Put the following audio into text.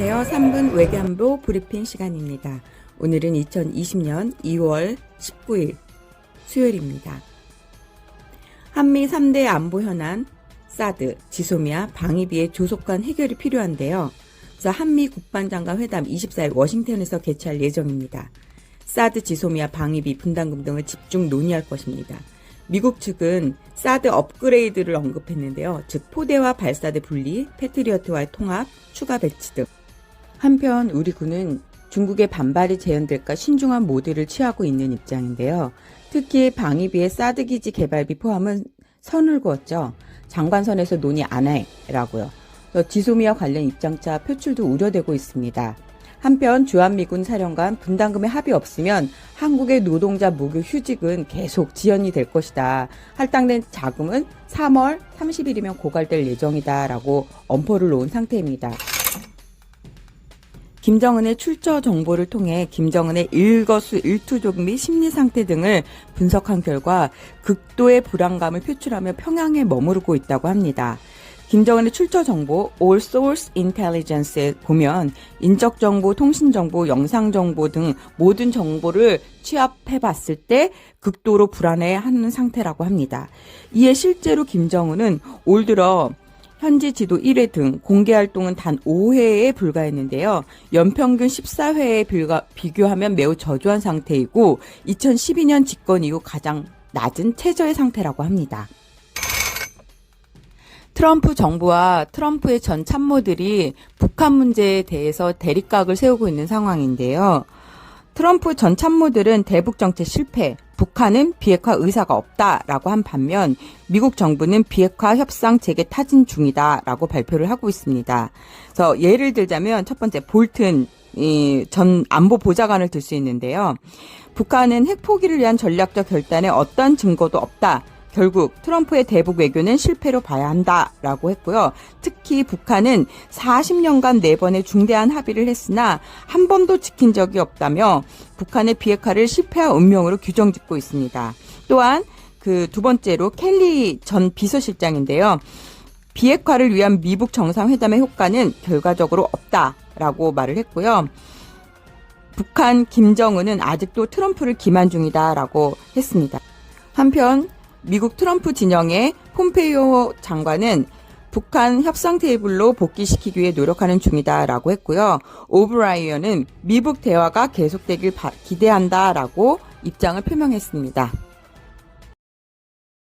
안녕하세요. 3분 외교안보 브리핑 시간입니다. 오늘은 2020년 2월 19일 수요일입니다. 한미 3대 안보 현안, 사드, 지소미아, 방위비의 조속한 해결이 필요한데요. 그래서 한미 국방장관 회담 24일 워싱턴에서 개최할 예정입니다. 사드, 지소미아, 방위비, 분담금 등을 집중 논의할 것입니다. 미국 측은 사드 업그레이드를 언급했는데요. 즉 포대와 발사대 분리, 패트리어트와의 통합, 추가 배치 등. 한편 우리 군은 중국의 반발이 재현될까 신중한 모드를 취하고 있는 입장인데요. 특히 방위비의 사드 기지 개발비 포함은 선을 그었죠. 장관선에서 논의 안 해라고요. 지소미아 관련 입장차 표출도 우려되고 있습니다. 한편 주한미군 사령관 분담금에 합의 없으면 한국의 노동자 무급 휴직은 계속 지연이 될 것이다. 할당된 자금은 3월 30일이면 고갈될 예정이다 라고 엄포를 놓은 상태입니다. 김정은의 출처 정보를 통해 김정은의 일거수일투족 및 심리 상태 등을 분석한 결과 극도의 불안감을 표출하며 평양에 머무르고 있다고 합니다. 김정은의 출처 정보, All Source Intelligence에 보면 인적 정보, 통신 정보, 영상 정보 등 모든 정보를 취합해 봤을 때 극도로 불안해하는 상태라고 합니다. 이에 실제로 김정은은 올 들어 현지 지도 1회 등 공개 활동은 단 5회에 불과했는데요. 연평균 14회에 비교하면 매우 저조한 상태이고 2012년 집권 이후 가장 낮은 최저의 상태라고 합니다. 트럼프 정부와 트럼프의 전 참모들이 북한 문제에 대해서 대립각을 세우고 있는 상황인데요. 트럼프 전 참모들은 대북 정책 실패, 북한은 비핵화 의사가 없다라고 한 반면 미국 정부는 비핵화 협상 재개 타진 중이다라고 발표를 하고 있습니다. 그래서 예를 들자면 첫 번째 볼튼 전 안보 보좌관을 들 수 있는데요. 북한은 핵 포기를 위한 전략적 결단에 어떠한 증거도 없다. 결국 트럼프의 대북 외교는 실패로 봐야 한다라고 했고요. 특히 북한은 40년간 4번의 중대한 합의를 했으나 한 번도 지킨 적이 없다며 북한의 비핵화를 실패한 운명으로 규정짓고 있습니다. 또한 그 두 번째로 켈리 전 비서실장인데요. 비핵화를 위한 미북 정상회담의 효과는 결과적으로 없다라고 말을 했고요. 북한 김정은은 아직도 트럼프를 기만 중이다라고 했습니다. 한편 미국 트럼프 진영의 폼페이오 장관은 북한 협상 테이블로 복귀시키기 위해 노력하는 중이다라고 했고요. 오브라이언은 미북 대화가 계속되길 기대한다라고 입장을 표명했습니다.